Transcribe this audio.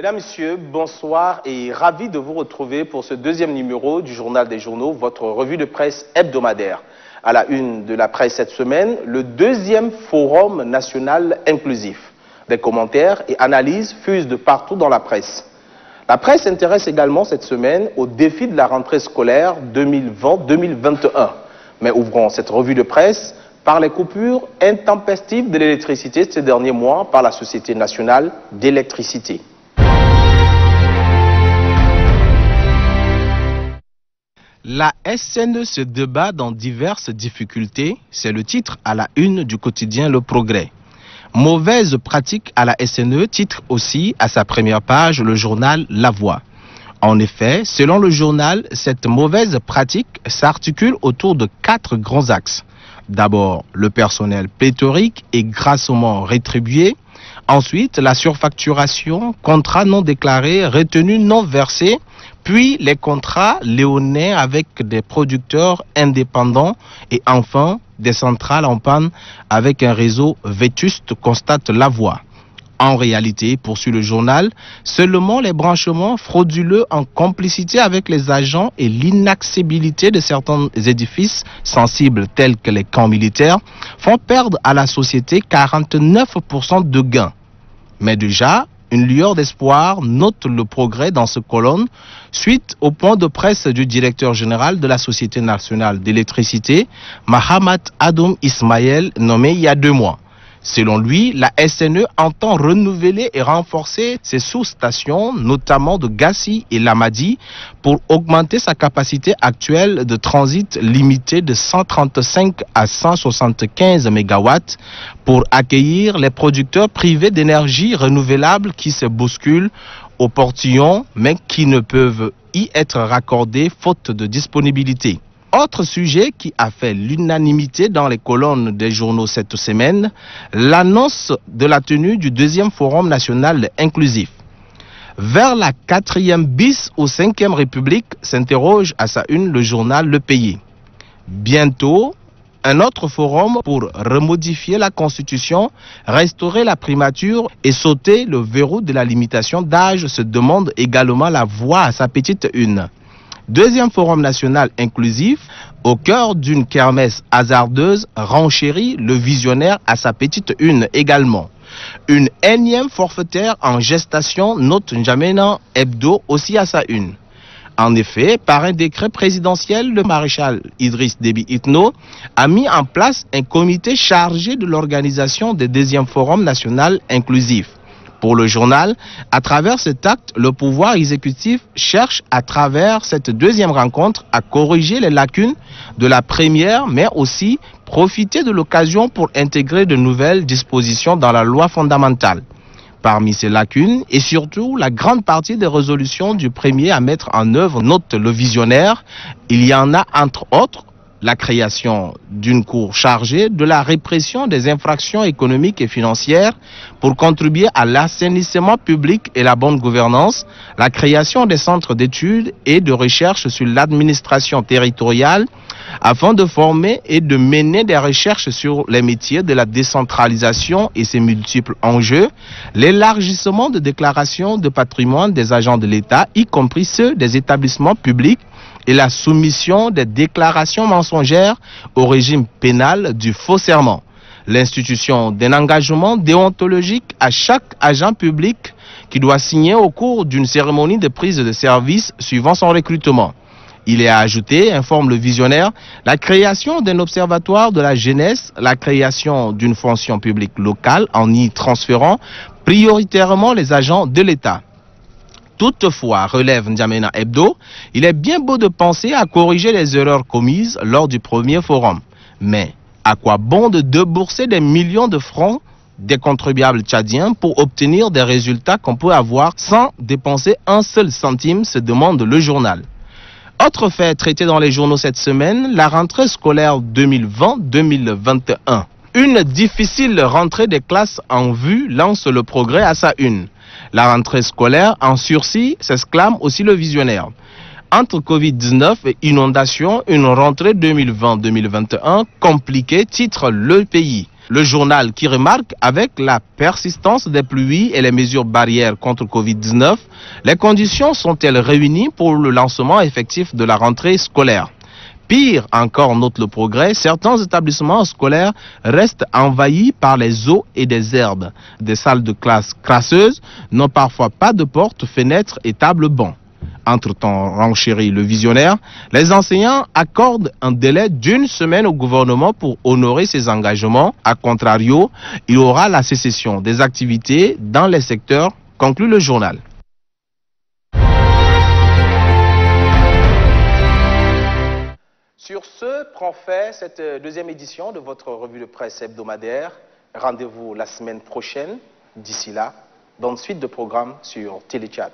Mesdames, Messieurs, bonsoir et ravi de vous retrouver pour ce deuxième numéro du Journal des Journaux, votre revue de presse hebdomadaire. À la une de la presse cette semaine, le deuxième Forum national inclusif. Des commentaires et analyses fusent de partout dans la presse. La presse s'intéresse également cette semaine au défi de la rentrée scolaire 2020-2021. Mais ouvrons cette revue de presse par les coupures intempestives de l'électricité ces derniers mois par la Société nationale d'électricité. La SNE se débat dans diverses difficultés, c'est le titre à la une du quotidien Le Progrès. Mauvaise pratique à la SNE, titre aussi à sa première page le journal La Voix. En effet, selon le journal, cette mauvaise pratique s'articule autour de 4 grands axes. D'abord, le personnel pléthorique et grassement rétribué. Ensuite, la surfacturation, contrats non déclarés, retenues non versées. Puis les contrats léonins avec des producteurs indépendants et enfin des centrales en panne avec un réseau vétuste, constate La Voix. En réalité, poursuit le journal, seulement les branchements frauduleux en complicité avec les agents et l'inaccessibilité de certains édifices sensibles tels que les camps militaires font perdre à la société 49% de gains. Mais déjà, une lueur d'espoir note le progrès dans ce colonne suite au point de presse du directeur général de la Société nationale d'électricité, Mahamat Adoum Ismaël, nommé il y a 2 mois. Selon lui, la SNE entend renouveler et renforcer ses sous-stations, notamment de Gassi et Lamadi, pour augmenter sa capacité actuelle de transit limitée de 135 à 175 MW pour accueillir les producteurs privés d'énergie renouvelable qui se bousculent au portillon, mais qui ne peuvent y être raccordés faute de disponibilité. Autre sujet qui a fait l'unanimité dans les colonnes des journaux cette semaine, l'annonce de la tenue du deuxième Forum national inclusif. Vers la 4e bis ou 5e République, s'interroge à sa une le journal Le Pays. Bientôt, un autre forum pour remodifier la Constitution, restaurer la primature et sauter le verrou de la limitation d'âge se demande également La Voix à sa petite une. Deuxième Forum national inclusif, au cœur d'une kermesse hasardeuse, renchérit le visionnaire à sa petite une également. Une énième forfaitaire en gestation, note N'Djamena Hebdo aussi à sa une. En effet, par un décret présidentiel, le maréchal Idriss Déby Itno a mis en place un comité chargé de l'organisation des deuxième Forum national inclusif. Pour le journal, à travers cet acte, le pouvoir exécutif cherche à travers cette deuxième rencontre à corriger les lacunes de la première, mais aussi profiter de l'occasion pour intégrer de nouvelles dispositions dans la loi fondamentale. Parmi ces lacunes, et surtout la grande partie des résolutions du premier à mettre en œuvre, note le visionnaire, il y en a entre autres la création d'une cour chargée de la répression des infractions économiques et financières pour contribuer à l'assainissement public et la bonne gouvernance, la création des centres d'études et de recherche sur l'administration territoriale afin de former et de mener des recherches sur les métiers de la décentralisation et ses multiples enjeux, l'élargissement de déclarations de patrimoine des agents de l'État, y compris ceux des établissements publics, et la soumission des déclarations mensongères au régime pénal du faux serment. L'institution d'un engagement déontologique à chaque agent public qui doit signer au cours d'une cérémonie de prise de service suivant son recrutement. Il est à ajouter, informe le visionnaire, la création d'un observatoire de la jeunesse, la création d'une fonction publique locale en y transférant prioritairement les agents de l'État. Toutefois, relève N'Djamena Hebdo, il est bien beau de penser à corriger les erreurs commises lors du premier forum. Mais à quoi bon de débourser des millions de francs des contribuables tchadiens pour obtenir des résultats qu'on peut avoir sans dépenser un seul centime, se demande le journal. Autre fait traité dans les journaux cette semaine, la rentrée scolaire 2020-2021. Une difficile rentrée des classes en vue lance le progrès à sa une. La rentrée scolaire en sursis, s'exclame aussi le visionnaire. Entre Covid-19 et inondation, une rentrée 2020-2021 compliquée, titre Le Pays. Le journal qui remarque, avec la persistance des pluies et les mesures barrières contre Covid-19, les conditions sont-elles réunies pour le lancement effectif de la rentrée scolaire? Pire encore, note Le Progrès, certains établissements scolaires restent envahis par les eaux et des herbes. Des salles de classe crasseuses n'ont parfois pas de portes, fenêtres et tables bancs. Entre-temps, renchérit le visionnaire, les enseignants accordent un délai d'1 semaine au gouvernement pour honorer ses engagements. A contrario, il y aura la sécession des activités dans les secteurs, conclut le journal. Sur ce, prend fin cette deuxième édition de votre revue de presse hebdomadaire. Rendez-vous la semaine prochaine. D'ici là, bonne suite de programmes sur Téléchat.